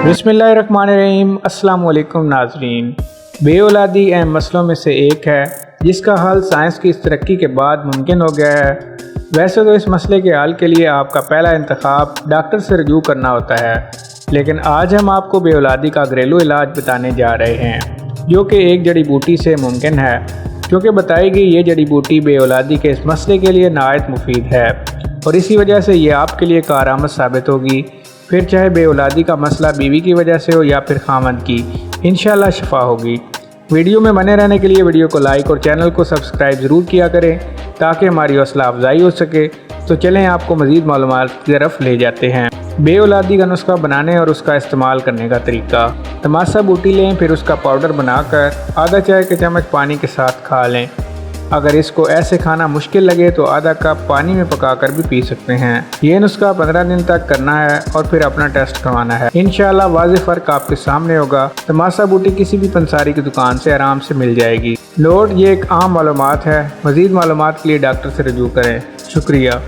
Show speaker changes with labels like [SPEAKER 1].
[SPEAKER 1] बिस्मिल्लाहिर्रहमानिर्रहीम। अस्सलाम वालेकुम नाज़रीन। बेऔलादी अहम मसलों में से एक है जिसका हल साइंस की इस तरक्की के बाद मुमकिन हो गया है। वैसे तो इस मसले के हल के लिए आपका पहला इंतखाब डॉक्टर से रजू करना होता है, लेकिन आज हम आपको बेऔलादी का घरेलू इलाज बताने जा रहे हैं जो कि एक जड़ी बूटी से मुमकिन है, क्योंकि बताई गई ये जड़ी बूटी बेऔलादी के इस मसले के लिए नहायत मुफीद है और इसी वजह से ये आपके लिए कारआमद साबित होगी। फिर चाहे बेऔलादी का मसला बीवी की वजह से हो या फिर खामद की, इंशाल्लाह शफा होगी। वीडियो में बने रहने के लिए वीडियो को लाइक और चैनल को सब्सक्राइब ज़रूर किया करें ताकि हमारी हौसला अफजाई हो सके। तो चलें आपको मज़ीद मालूमात की तरफ ले जाते हैं। बेऔलादी का नुस्खा बनाने और उसका इस्तेमाल करने का तरीका। तमाशा बूटी लें, फिर उसका पाउडर बनाकर आधा चाय के चम्मच पानी के साथ खा लें। अगर इसको ऐसे खाना मुश्किल लगे तो आधा कप पानी में पकाकर भी पी सकते हैं। ये नुस्खा 15 दिन तक करना है और फिर अपना टेस्ट करवाना है। इंशाल्लाह वाज़ेह फ़र्क आपके सामने होगा। तमाशा बूटी किसी भी पंसारी की दुकान से आराम से मिल जाएगी। नोट, ये एक आम मालूमात है। मज़ीद मालूमात के लिए डॉक्टर से रजू करें। शुक्रिया।